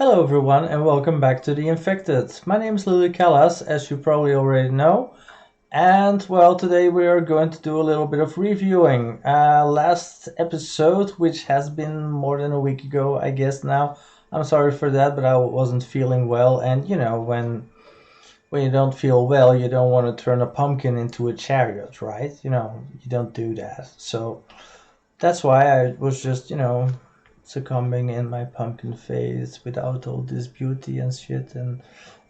Hello everyone and welcome back to The Infected. My name is Lily Callas, as you probably already know. And well, today we are going to do a little bit of reviewing. Last episode, which has been more than a week ago, I guess now. I'm sorry for that, but I wasn't feeling well. And when you don't feel well, you don't want to turn a pumpkin into a chariot, right? You don't do that. So that's why I was just, succumbing in my pumpkin phase without all this beauty and shit. And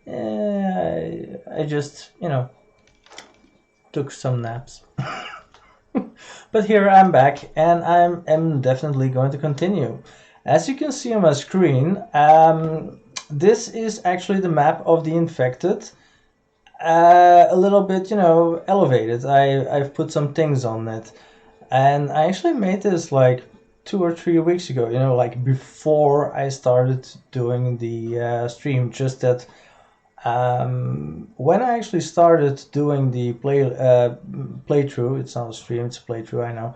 I just, took some naps. But here I'm back, and am definitely going to continue. As you can see on my screen, this is actually the map of the infected. A little bit, elevated. I've put some things on it. And I actually made this like 2 or 3 weeks ago, like before I started doing the stream. Just that when I actually started doing the playthrough, it's not a stream, it's a playthrough, I know.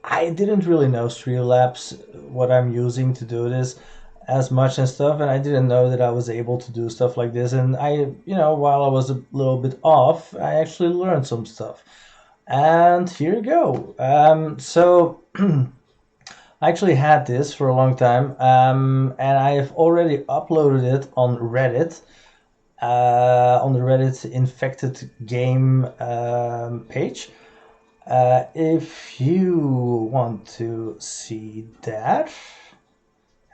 I didn't really know Streamlabs, what I'm using to do this as much and stuff, and I didn't know that I was able to do stuff like this. And while I was a little bit off, I actually learned some stuff. And here you go. So I actually had this for a long time, and I've already uploaded it on Reddit, on the Reddit infected game page. If you want to see that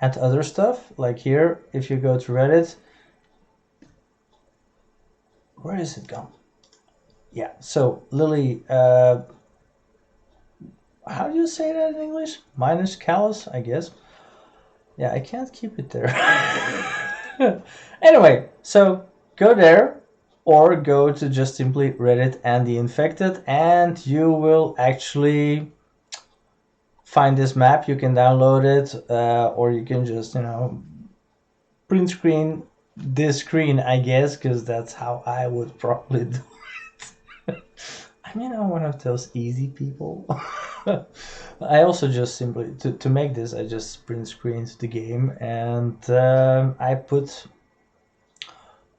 and other stuff, like here, if you go to Reddit, where is it gone? Yeah, so Lily, how do you say that in English? Minus callus, I guess. Yeah, I can't keep it there. Anyway, so go there or go to just simply Reddit and the infected, and you will actually find this map. You can download it, or you can just, print screen this screen, I guess, because that's how I would probably do it. I'm one of those easy people. I also just simply, to make this, I just print screened the game, and I put,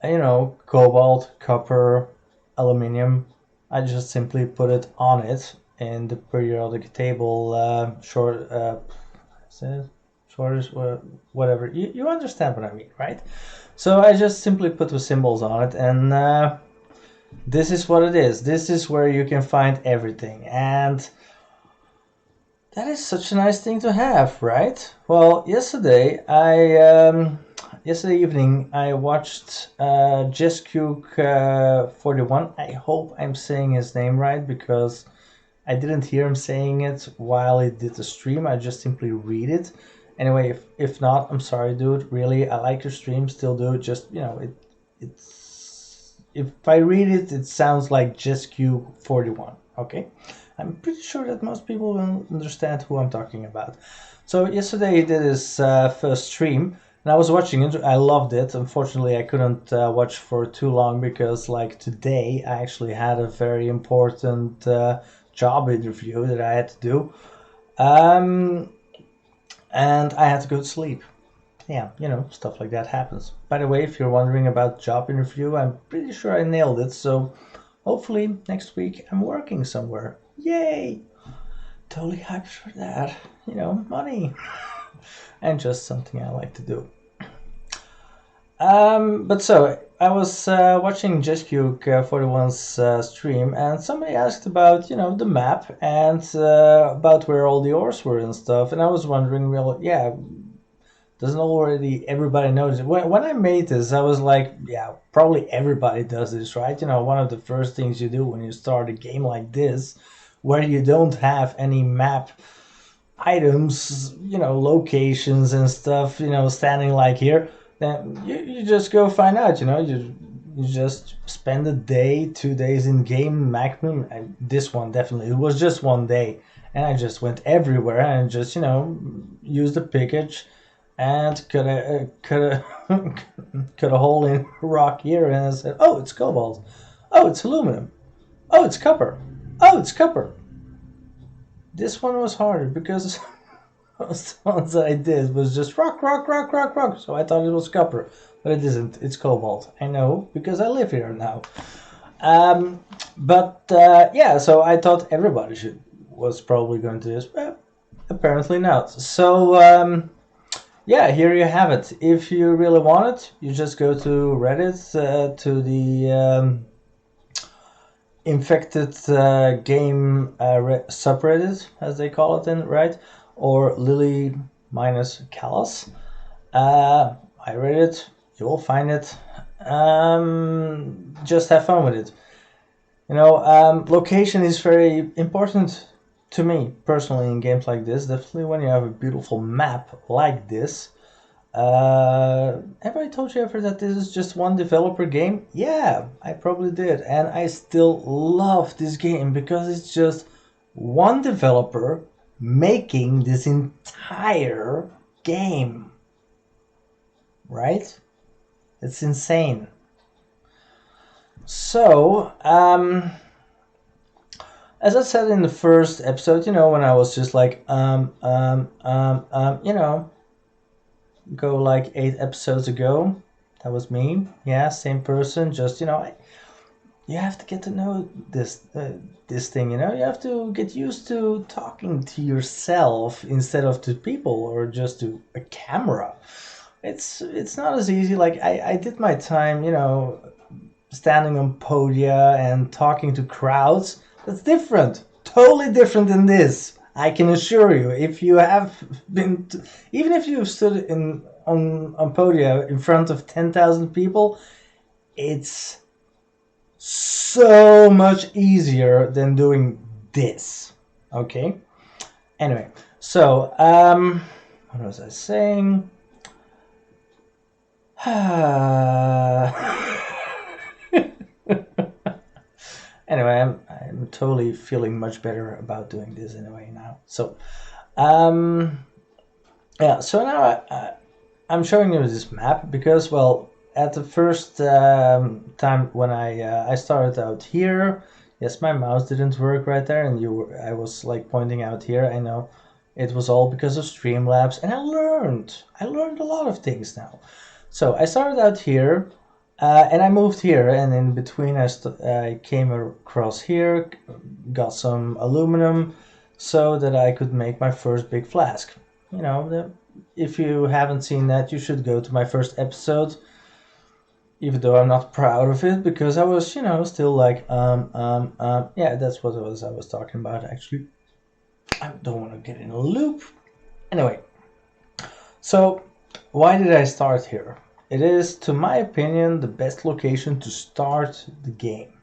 cobalt, copper, aluminium. I just simply put it on it in the periodic table, shortest, whatever. You understand what I mean, right? So I just simply put the symbols on it, and this is what it is. This is where you can find everything, and that is such a nice thing to have, right? Well, yesterday evening I watched Jescube41. I hope I'm saying his name right, because I didn't hear him saying it while he did the stream. I just simply read it. Anyway, if not, I'm sorry, dude. Really, I like your stream, still do. Just it's if I read it, it sounds like Jescube41. Okay, I'm pretty sure that most people will understand who I'm talking about. So yesterday he did his first stream, and I was watching it. I loved it. Unfortunately, I couldn't watch for too long because, like today, I actually had a very important job interview that I had to do, and I had to go to sleep. Yeah, stuff like that happens. By the way, if you're wondering about job interview, I'm pretty sure I nailed it. So hopefully next week I'm working somewhere. Yay! Totally hyped for that. Money. And just something I like to do. But so I was watching JustCube41's stream, and somebody asked about the map and about where all the ores were and stuff, and I was wondering, well, yeah, doesn't already everybody know this? When I made this, I was like, yeah, probably everybody does this, right? One of the first things you do when you start a game like this, where you don't have any map items, locations and stuff, standing like here, then you just go find out, you just spend a day, 2 days in game maximum. And this one definitely, it was just one day, and I just went everywhere and just, used the pickage and cut a cut a hole in rock here, and I said, oh, it's cobalt, oh, it's aluminum, oh, it's copper, oh, it's copper. This one was harder because Most ones I did was just rock, rock, rock, rock, rock. So I thought it was copper, but it isn't. It's cobalt. I know because I live here now. Um, but yeah, so I thought everybody should was probably going to this, but apparently not. So yeah, here you have it. If you really want it, you just go to Reddit to the infected game subreddit, as they call it, in right, or Lily minus Callus. I read it. You will find it. Just have fun with it. Location is very important to me personally in games like this. Definitely when you have a beautiful map like this. Have I told you ever that this is just one developer game? Yeah, I probably did. And I still love this game because it's just one developer making this entire game. Right? It's insane. So, as I said in the first episode, when I was just like, go like 8 episodes ago, that was me. Yeah, same person. Just you have to get to know this thing. You have to get used to talking to yourself instead of to people or just to a camera. It's not as easy. Like I did my time, standing on podia and talking to crowds. That's different. Totally different than this. I can assure you. If you have been, even if you've stood on podia in front of 10,000 people, it's so much easier than doing this. Okay. Anyway, so what was I saying? Anyway, I'm totally feeling much better about doing this anyway now. So, yeah. So now I'm showing you this map because, well, at the first time when I started out here, yes, my mouse didn't work right there, and I was like pointing out here. I know it was all because of Streamlabs, and I learned a lot of things now. So I started out here. And I moved here, and in between I came across here, got some aluminum, so that I could make my first big flask. If you haven't seen that, you should go to my first episode, even though I'm not proud of it, because I was, still like, yeah, that's what I was talking about, actually. I don't want to get in a loop. Anyway, so why did I start here? It is, to my opinion, the best location to start the game.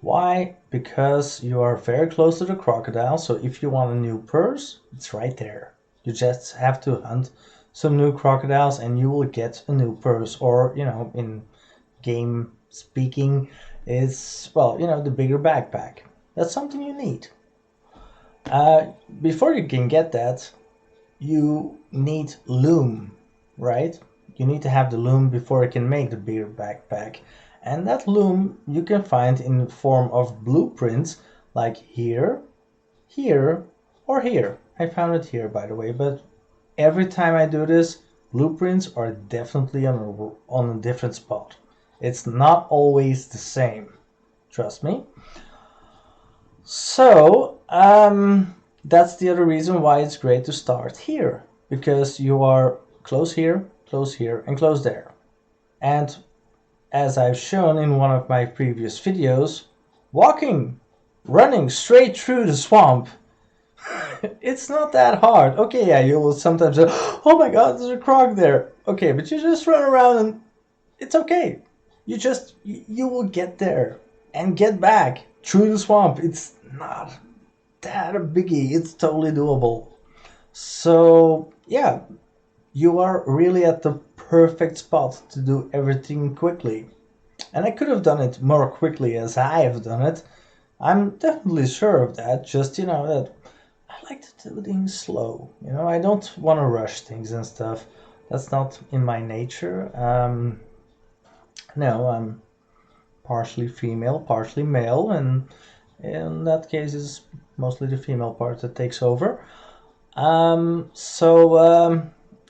Why? Because you are very close to the crocodile, so if you want a new purse, it's right there. You just have to hunt some new crocodiles and you will get a new purse. Or, in game speaking, it's, well, the bigger backpack. That's something you need. Before you can get that, you need loom, right? You need to have the loom before you can make the bigger backpack. And that loom you can find in the form of blueprints, like here, here, or here. I found it here, by the way, but every time I do this, blueprints are definitely on a different spot. It's not always the same. Trust me. So, that's the other reason why it's great to start here. Because you are close here, and close there. And as I've shown in one of my previous videos, running straight through the swamp, it's not that hard. Okay, yeah, you will sometimes say, oh my god, there's a croc there. Okay, but you just run around and it's okay. You will get there and get back through the swamp. It's not that a biggie. It's totally doable. So, yeah, you are really at the perfect spot to do everything quickly. And I could have done it more quickly as I have done it. I'm definitely sure of that. Just, that I like to do things slow. I don't want to rush things and stuff. That's not in my nature. No, I'm partially female, partially male, and in that case, it's mostly the female part that takes over.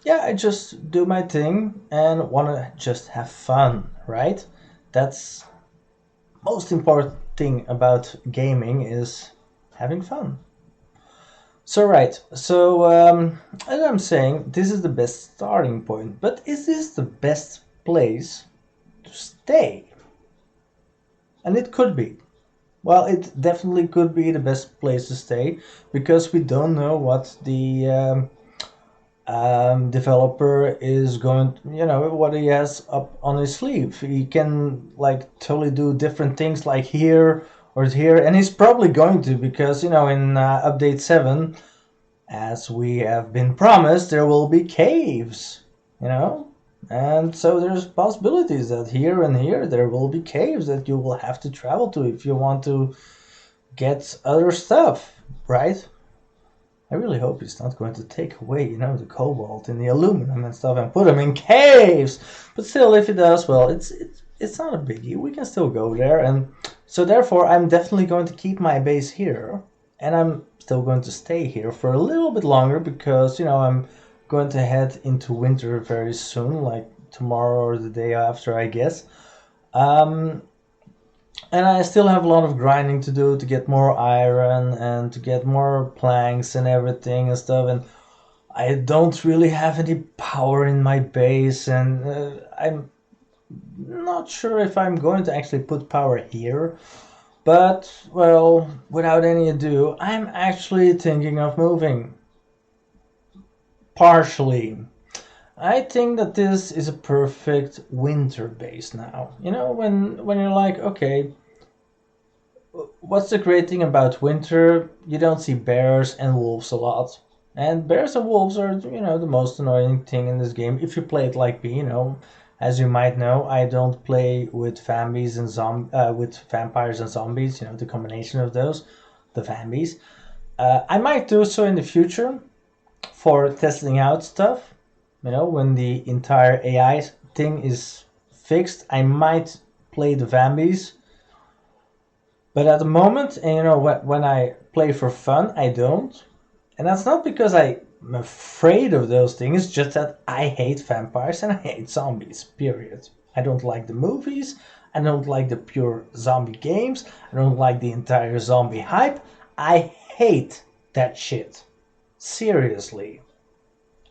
Yeah, I just do my thing and want to just have fun, right? That's most important thing about gaming is having fun. So right, as I'm saying, this is the best starting point, but is this the best place to stay? And it could be. Well, it definitely could be the best place to stay because we don't know what the developer is going, what he has up on his sleeve. He can like totally do different things like here or here, and he's probably going to because in update 7, as we have been promised, there will be caves, you know? And so there's possibilities that here and here there will be caves that you will have to travel to if you want to get other stuff, right? I really hope it's not going to take away, the cobalt and the aluminum and stuff and put them in caves. But still, if it does, well, it's not a biggie. We can still go there, and so therefore, I'm definitely going to keep my base here, and I'm still going to stay here for a little bit longer because I'm going to head into winter very soon, like tomorrow or the day after, I guess. Um, and I still have a lot of grinding to do to get more iron and to get more planks and everything and stuff. And I don't really have any power in my base, and I'm not sure if I'm going to actually put power here. But, well, without any ado, I'm actually thinking of moving. Partially. I think that this is a perfect winter base now. When you're like, okay, what's the great thing about winter? You don't see bears and wolves a lot. And bears and wolves are, the most annoying thing in this game. If you play it like me, as you might know, I don't play with with vampires and zombies. The combination of those, the vampires. I might do so in the future for testing out stuff. When the entire AI thing is fixed, I might play the vampires. But at the moment, and when I play for fun, I don't. And that's not because I'm afraid of those things, it's just that I hate vampires and I hate zombies, period. I don't like the movies, I don't like the pure zombie games, I don't like the entire zombie hype. I hate that shit. Seriously.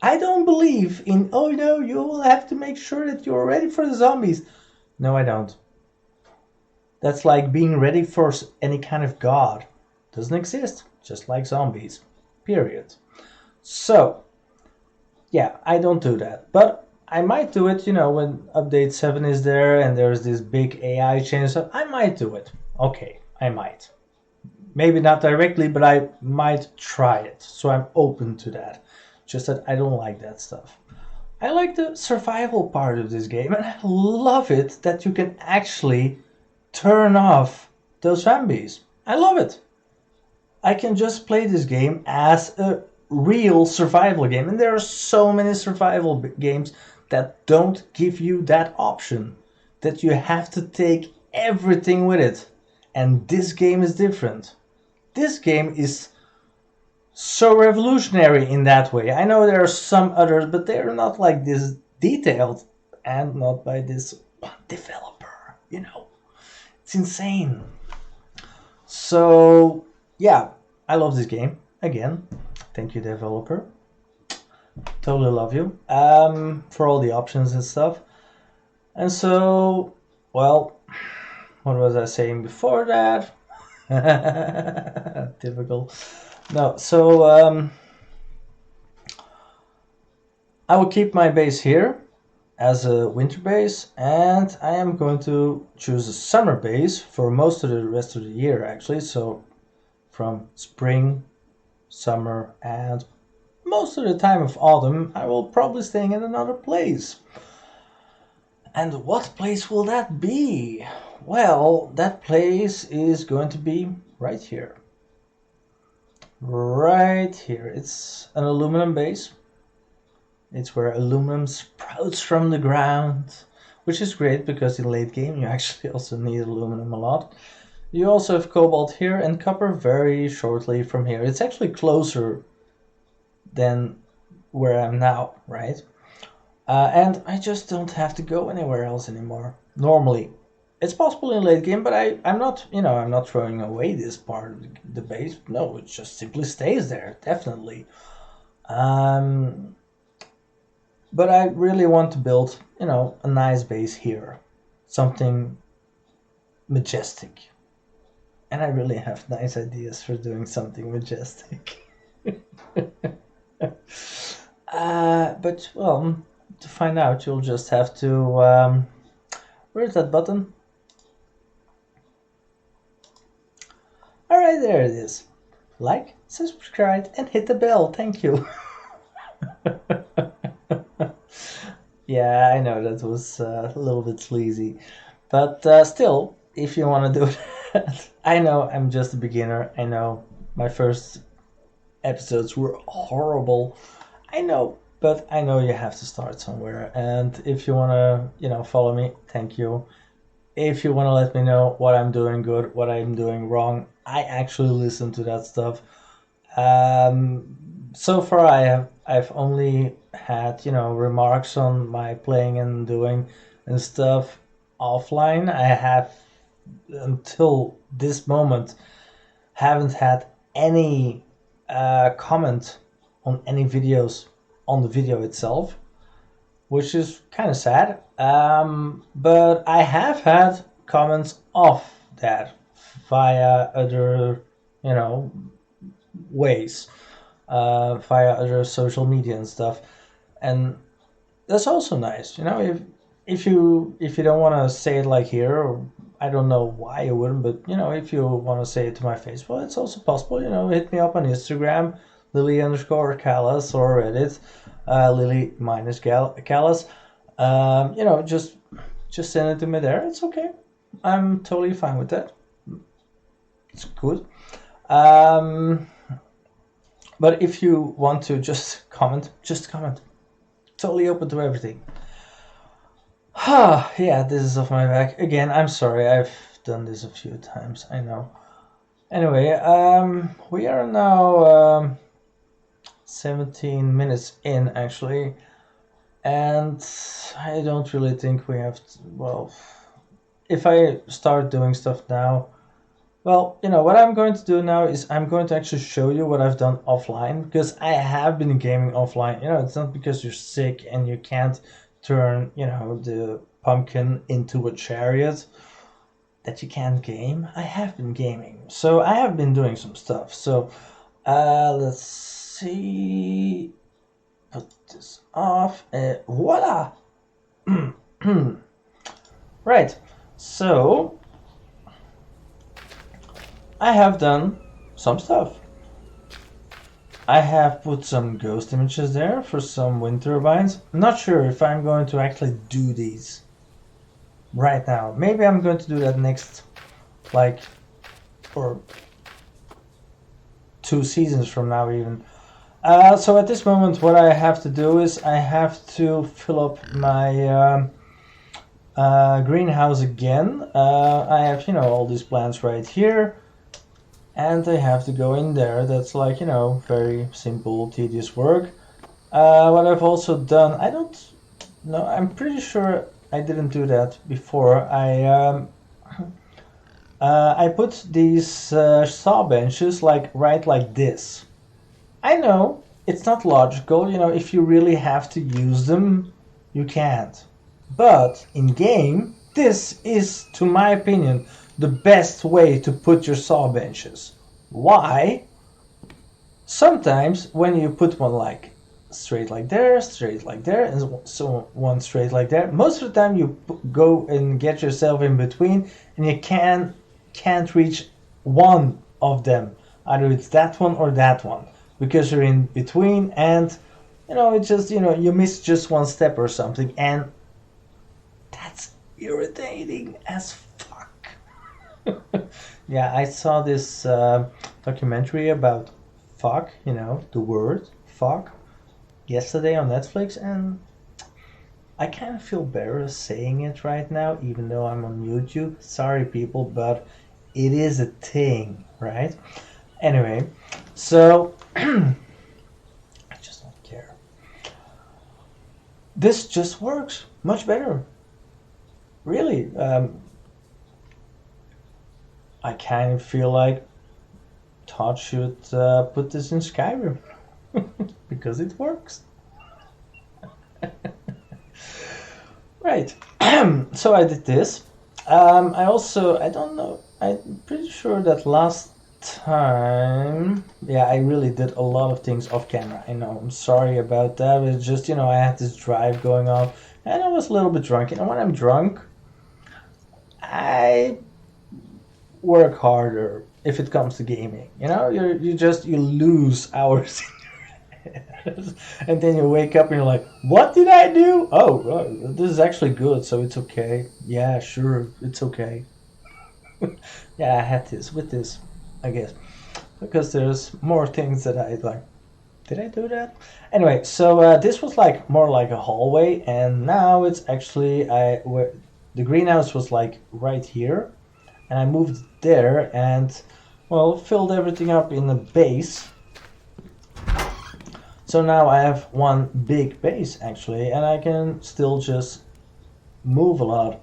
I don't believe in, oh no, you will have to make sure that you're ready for the zombies. No, I don't. That's like being ready for any kind of god. Doesn't exist, just like zombies. Period. So, yeah, I don't do that. But I might do it, when update 7 is there and there's this big AI change. So I might do it. Okay, I might. Maybe not directly, but I might try it. So I'm open to that. Just that I don't like that stuff. I like the survival part of this game, and I love it that you can actually turn off those zombies. I love it. I can just play this game as a real survival game, and there are so many survival games that don't give you that option, that you have to take everything with it. And this game is different. This game is so revolutionary in that way. I know there are some others, but they're not like this detailed and not by this one developer. It's insane. So, yeah, I love this game. Again, thank you, developer. Totally love you for all the options and stuff. And so, well, what was I saying before that? Typical. No, so I will keep my base here as a winter base, and I am going to choose a summer base for most of the rest of the year, actually. So from spring, summer, and most of the time of autumn, I will probably staying in another place. And what place will that be? Well, that place is going to be right here. Right here. It's an aluminum base. It's where aluminum sprouts from the ground, which is great because in late game you actually also need aluminum a lot. You also have cobalt here and copper very shortly from here. It's actually closer than where I'm now, right? And I just don't have to go anywhere else anymore. Normally, it's possible in late game, but I'm not, I'm not throwing away this part of the base. No, it just simply stays there, definitely. Um, but I really want to build, a nice base here, something majestic, and I really have nice ideas for doing something majestic. But well, to find out, you'll just have to. Where's that button? All right, there it is. Like, subscribe, and hit the bell. Thank you. Yeah, I know that was a little bit sleazy, but still, if you want to do that, I know I'm just a beginner. I know my first episodes were horrible. I know, but I know you have to start somewhere. And if you want to, follow me, thank you. If you want to let me know what I'm doing good, what I'm doing wrong, I actually listen to that stuff. So far, I've only had remarks on my playing and doing and stuff offline. I have until this moment haven't had any comment on any videos on the video itself, which is kind of sad. But I have had comments off that via other, you know, ways, via other social media and stuff, and that's also nice. If you don't want to say it like here, or I don't know why you wouldn't, but if you want to say it to my face, well, it's also possible. Hit me up on Instagram, Lily_Callas, or Reddit, Lily minus Callas. Just send it to me there. It's okay. I'm totally fine with that. It's good. Um, but if you want to just comment, just comment. Totally open to everything. Yeah, this is off my back. Again, I'm sorry, I've done this a few times, I know. Anyway, we are now 17 minutes in, actually, and I don't really think we have to, well, if I start doing stuff now, well, what I'm going to do now is I'm going to actually show you what I've done offline, because I have been gaming offline. It's not because you're sick and you can't turn, the pumpkin into a chariot that you can't game. I have been gaming, so I have been doing some stuff. So let's see, put this off. Voila. Right, so I have done some stuff. I have put some ghost images there for some wind turbines. I'm not sure if I'm going to actually do these right now. Maybe I'm going to do that next, like, or 2 seasons from now even. So at this moment, what I have to do is I have to fill up my greenhouse again. I have, all these plants right here, and I have to go in there. That's like, very simple, tedious work. What I've also done, I don't know, I'm pretty sure I didn't do that before. I put these saw benches right like this. I know it's not logical. If you really have to use them, you can't. But in game, this is, to my opinion, the best way to put your saw benches. Why? Sometimes when you put one like straight like there, and so one straight like there, most of the time you go and get yourself in between, and you can't reach one of them. Either it's that one or that one, because you're in between, and it's just you miss just one step or something, and that's irritating as fuck. Yeah, I saw this documentary about fuck, the word fuck, yesterday on Netflix, and I kind of feel better saying it right now, even though I'm on YouTube. Sorry, people, but it is a thing, right? Anyway, so I this just works much better. Really, I kind of feel like Todd should put this in Skyrim because it works. Right. So I did this. I don't know. I'm pretty sure that last time, yeah, I really did a lot of things off camera. I know. I'm sorry about that. It's just I had this drive going on, and I was a little bit drunk. And when I'm drunk, I work harder if it comes to gaming. You lose hours and then you wake up and you're like, what did I do? Oh, this is actually good, so it's okay. Yeah, sure, it's okay. Yeah, I had this with this, I guess, because there's more things that I like. Did I do that? Anyway, so this was like more like a hallway, and now it's actually the greenhouse was like right here, and I moved there and well filled everything up in the base. So now I have one big base actually, and I can still just move a lot.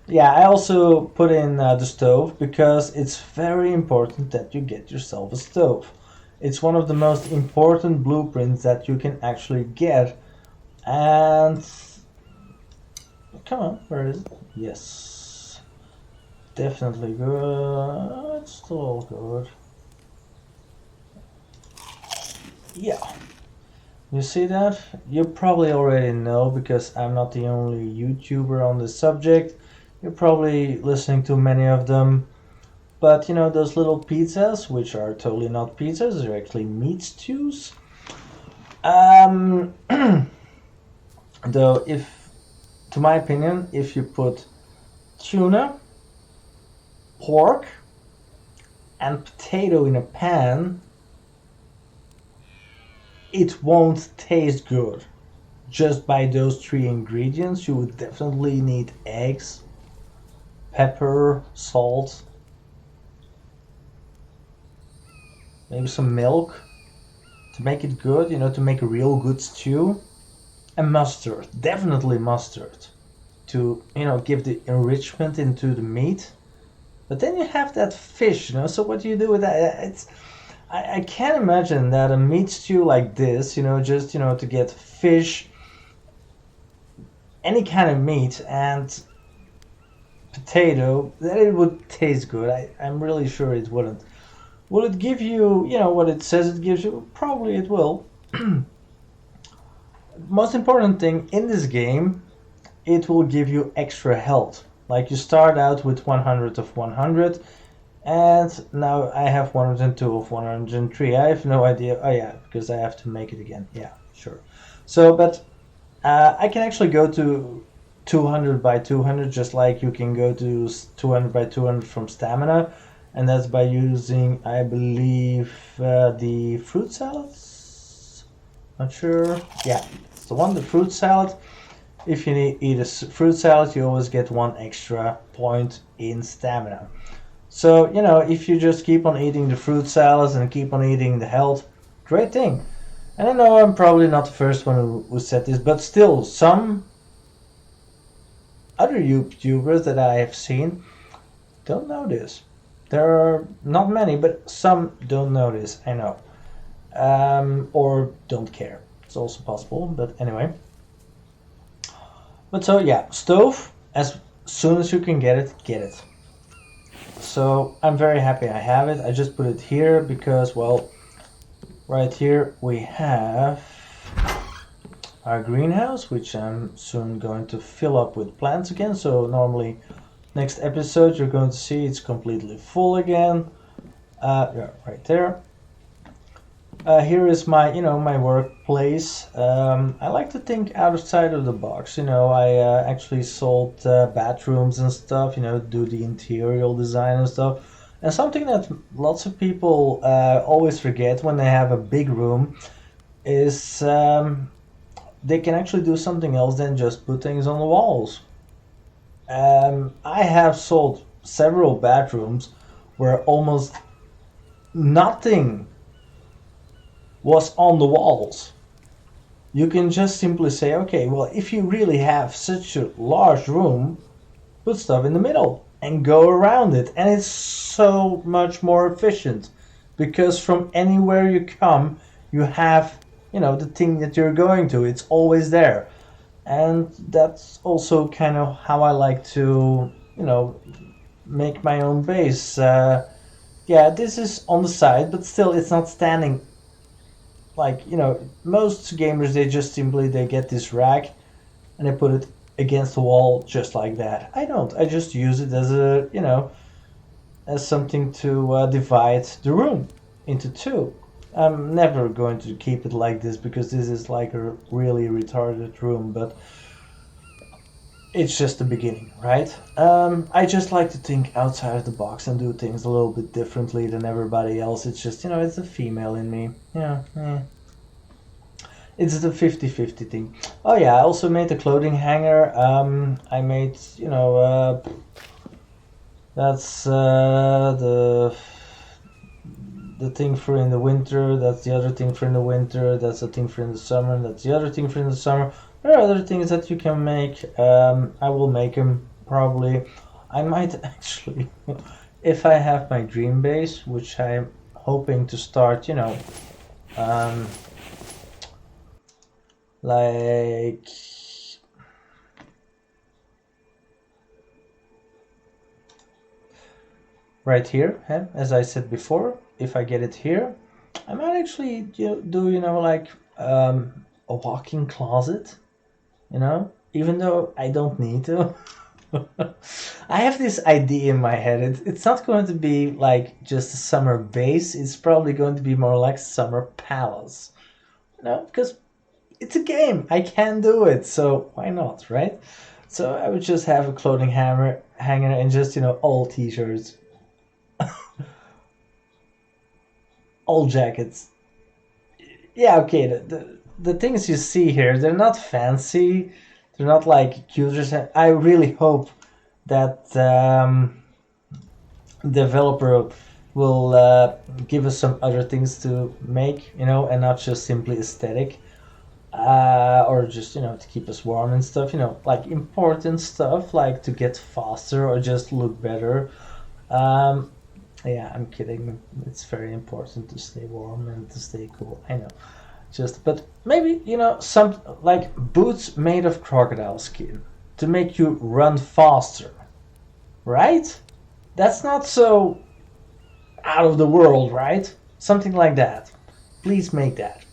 Yeah, I also put in the stove because it's very important that you get yourself a stove. It's one of the most important blueprints that you can actually get. And come on, where is it? Yes, definitely good. It's still good. Yeah. You see that? You probably already know because I'm not the only YouTuber on this subject. You're probably listening to many of them. But those little pizzas, which are totally not pizzas, they're actually meat stews. Though, to my opinion, if you put tuna, pork, and potato in a pan, it won't taste good. Just by those three ingredients, you would definitely need eggs, pepper, salt, maybe some milk to make it good, to make a real good stew. And mustard, definitely mustard, to, give the enrichment into the meat. But then you have that fish, so what do you do with that? I can't imagine that a meat stew like this, just, to get fish, any kind of meat, and potato, that it would taste good. I'm really sure it wouldn't. Will it give you, what it says it gives you? Probably it will. Most important thing in this game, it will give you extra health. Like you start out with 100 of 100, and now I have 102 of 103. I have no idea. Oh yeah, because I have to make it again. Yeah, sure. So, but I can actually go to 200 by 200, just like you can go to 200 by 200 from stamina, and that's by using, I believe, the fruit salads. Not sure. Yeah, it's the one, the fruit salad. If you eat a fruit salad, you always get one extra point in stamina. So, if you just keep on eating the fruit salads and keep on eating the health, great thing. And I know I'm probably not the first one who said this, but still, some other YouTubers that I have seen don't know this. There are not many, but some don't know this, I know. Or don't care. It's also possible, but anyway. But so, yeah, stove, as soon as you can get it, get it. So I'm very happy I have it. I just put it here because, well, right here we have our greenhouse, which I'm soon going to fill up with plants again. So normally next episode you're going to see it's completely full again. Yeah, right there. Here is my, my workplace. I like to think outside of the box. I actually sold bathrooms and stuff. Do the interior design and stuff. And something that lots of people always forget when they have a big room is they can actually do something else than just put things on the walls. I have sold several bathrooms where almost nothing was on the walls. You can just simply say, okay, well, if you really have such a large room, put stuff in the middle and go around it. And it's so much more efficient because from anywhere you come, you have, the thing that you're going to. It's always there. And that's also kind of how I like to, make my own base. Yeah, this is on the side, but still it's not standing like, most gamers, they just simply they get this rack and they put it against the wall just like that. I don't. I just use it as a, as something to divide the room into two. I'm never going to keep it like this because this is like a really retarded room, but it's just the beginning, right? I just like to think outside of the box and do things a little bit differently than everybody else. It's just, it's the female in me. Yeah. It's the 50-50 thing. Oh yeah, I also made a clothing hanger. I made, that's the thing for in the winter. That's the other thing for in the winter. That's the thing for in the summer. That's the other thing for in the summer. There are other things that you can make. I will make them probably. I might actually, if I have my dream base, which I'm hoping to start, like right here, as I said before. If I get it here, I might actually do like a walk-in closet, even though I don't need to. I have this idea in my head. It's not going to be like just a summer base. It's probably going to be more like summer palace, because it's a game. I can do it, so why not, right? So I would just have a clothing hanger and just all t-shirts, all jackets. Yeah, okay. The things you see here, they're not fancy. They're not like cute. I really hope that developer will give us some other things to make, and not just simply aesthetic. Or just to keep us warm and stuff, like important stuff like to get faster or just look better. Yeah, I'm kidding. It's very important to stay warm and to stay cool, I know. But maybe some like boots made of crocodile skin to make you run faster, right? That's not so out of the world, right? Something like that. Please make that.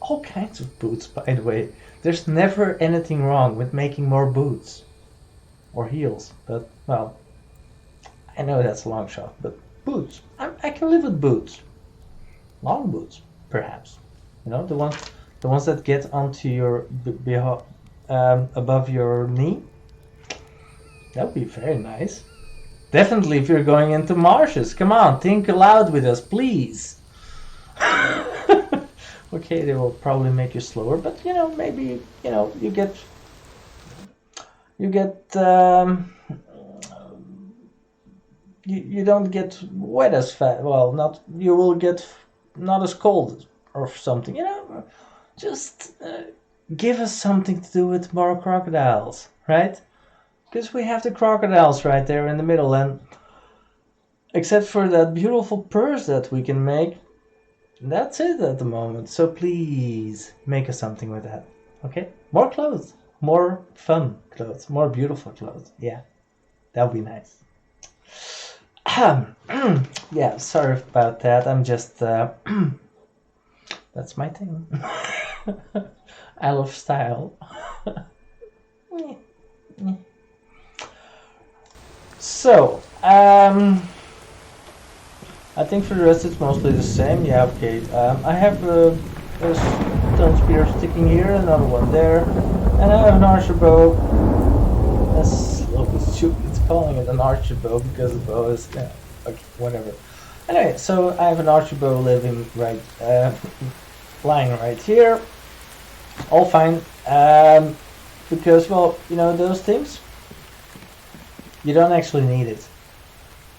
All kinds of boots, by the way. There's never anything wrong with making more boots or heels, but well, I know that's a long shot, but boots. I can live with boots. Long boots, perhaps. The ones that get onto your above your knee. That would be very nice. Definitely, if you're going into marshes. Come on, think aloud with us, please. Okay, they will probably make you slower, but maybe you get you don't get wet as fast. Well, not you will get not as cold or something. Just give us something to do with more crocodiles, right? Because we have the crocodiles right there in the middle, and except for that beautiful purse that we can make, that's it at the moment. So please make us something with that. Okay? More clothes. More fun clothes. More beautiful clothes. Yeah. That would be nice. Yeah, sorry about that. I'm just that's my thing. I love style. So, I think for the rest it's mostly the same. Yeah, okay. I have a stone spear sticking here, another one there, and I have an archer bow. That's a little bit stupid. It's calling it an archer bow because the bow is okay, whatever. Anyway, so I have an archer bow living right, lying right here. All fine. Because well, those things. You don't actually need it.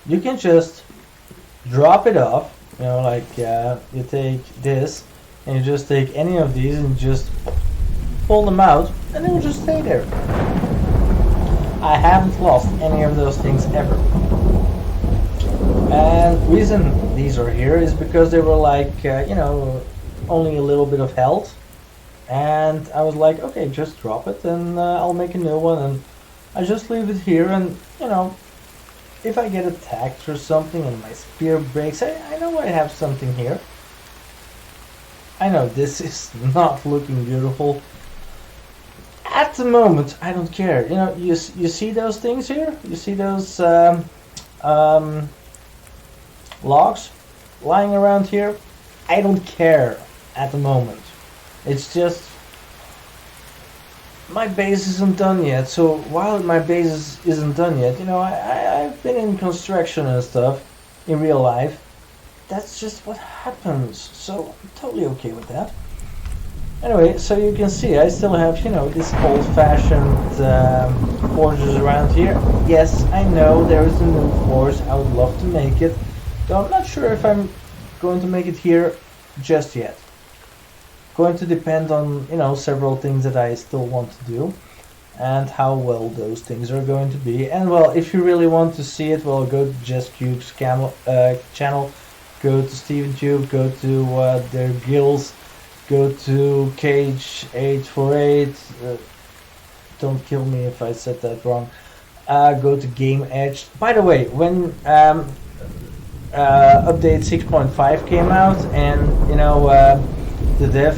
You can just drop it off, like you take this, and you just take any of these and just pull them out, and they will just stay there. I haven't lost any of those things ever. And the reason these are here is because they were like, only a little bit of health. And I was like, okay, just drop it and I'll make a new one. And I just leave it here, and, if I get attacked or something and my spear breaks, I know I have something here. I know this is not looking beautiful. At the moment, I don't care. You see those things here? You see those logs lying around here? I don't care at the moment. It's just my base isn't done yet. So while my base isn't done yet, I've been in construction and stuff in real life. That's just what happens. So I'm totally okay with that. Anyway, so you can see I still have, this old-fashioned forges around here. Yes, I know there is a new forge. I would love to make it. Though I'm not sure if I'm going to make it here just yet. Going to depend on, several things that I still want to do. And how well those things are going to be. And, well, if you really want to see it, well, go to JustCube's channel. Go to StevenTube. Go to their guilds. Go to Cage848. Don't kill me if I said that wrong. Go to Game Edge. By the way, when update 6.5 came out, and the dev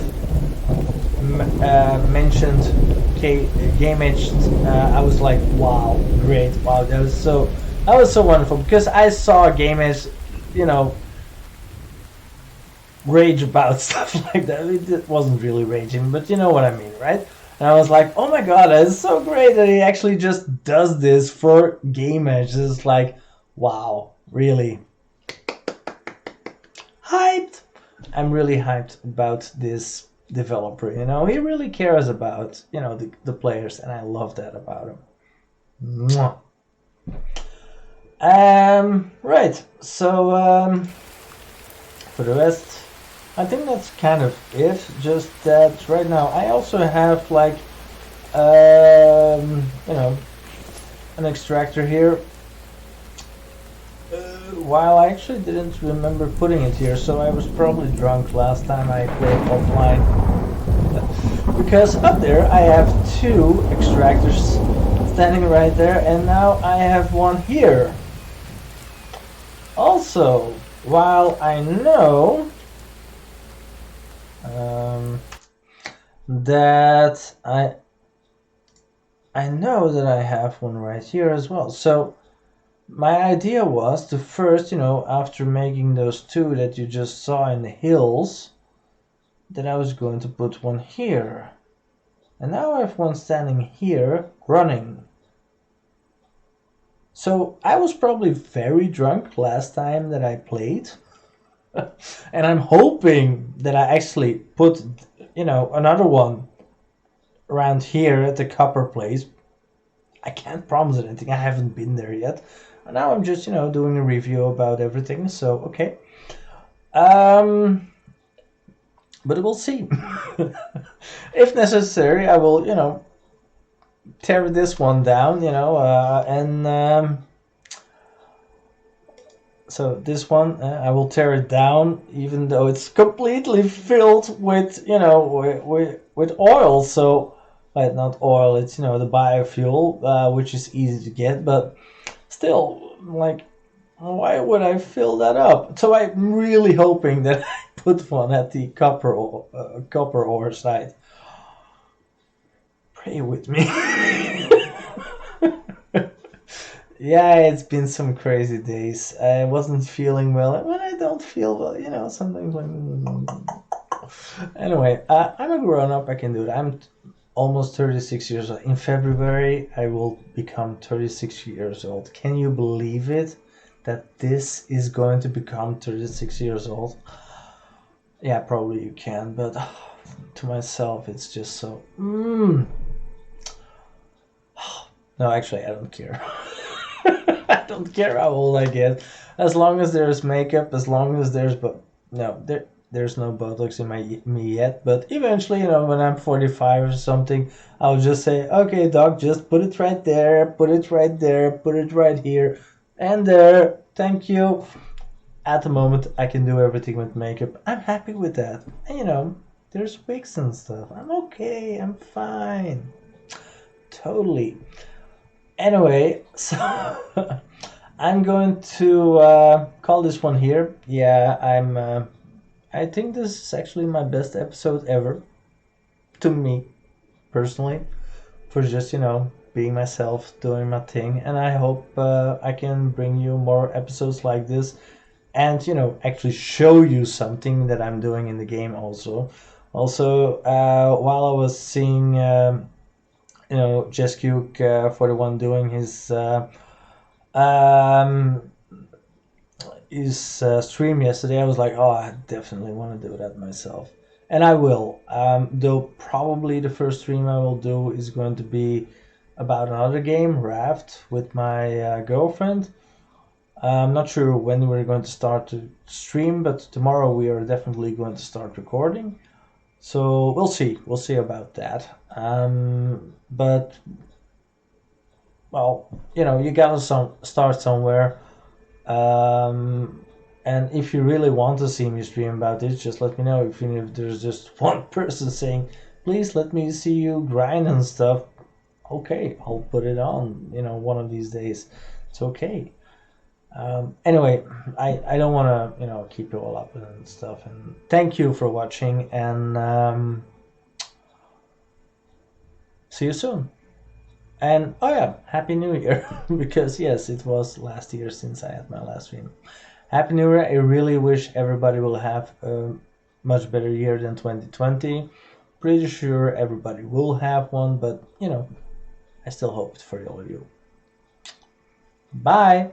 mentioned Game Edge, I was like, wow, great, wow, that was so wonderful, because I saw Game Edge, rage about stuff like that. It wasn't really raging, but you know what I mean, right? And I was like, oh my god, that's so great that he actually just does this for Game Edge. It's like, wow, really hyped. I'm really hyped about this developer. He really cares about the players, and I love that about him. Mwah. Right. So for the rest, I think that's kind of it. Just that right now I also have like an extractor here. While I actually didn't remember putting it here, so I was probably drunk last time I played offline. Because up there I have two extractors standing right there, and now I have one here. Also, while I know that I know that I have one right here as well. So my idea was to first, after making those two that you just saw in the hills, that I was going to put one here. And now I have one standing here, running. So I was probably very drunk last time that I played. And I'm hoping that I actually put, another one around here at the copper place. I can't promise anything. I haven't been there yet. And now I'm just, doing a review about everything. So, okay. But we'll see. If necessary, I will, tear this one down, so this one, I will tear it down, even though it's completely filled with, with oil. So, not oil, it's, the biofuel, which is easy to get, but still, like, why would I fill that up? So I'm really hoping that I put one at the copper ore side. Pray with me. Yeah, it's been some crazy days. I wasn't feeling well. When I don't feel well, sometimes like... Anyway, I'm a grown-up. I can do it. I'm almost 36 years old. In February, I will become 36 years old. Can you believe it? That this is going to become 36 years old? Yeah, probably you can, but to myself, it's just so... No, actually, I don't care. I don't care how old I get. As long as there's makeup, as long as there's... But no, there's no Botox in my me yet, but eventually, when I'm 45 or something, I'll just say, okay, doc, just put it right there, put it right there, put it right here, and there. Thank you. At the moment, I can do everything with makeup. I'm happy with that. And, there's wigs and stuff. I'm okay. I'm fine. Totally. Anyway, so I'm going to call this one here. Yeah, I think this is actually my best episode ever, to me personally, for just being myself, doing my thing, and I hope I can bring you more episodes like this, and actually show you something that I'm doing in the game also. Also, while I was seeing, Jescuke for the one doing um, his stream yesterday, I was like, oh, I definitely want to do that myself. And I will. Though probably the first stream I will do is going to be about another game, Raft, with my girlfriend. I'm not sure when we're going to start to stream, but tomorrow we are definitely going to start recording. So we'll see. We'll see about that. But well, you gotta start somewhere. Um, and if you really want to see me stream about this, just let me know. If there's just one person saying, "Please let me see you grind and stuff," okay, I'll put it on. One of these days. It's okay. Anyway, I don't want to keep you all up and stuff. And thank you for watching. And see you soon. And oh yeah, Happy New Year because yes, it was last year since I had my last stream. Happy New Year! I really wish everybody will have a much better year than 2020. Pretty sure everybody will have one, but I still hope it for all of you. Bye.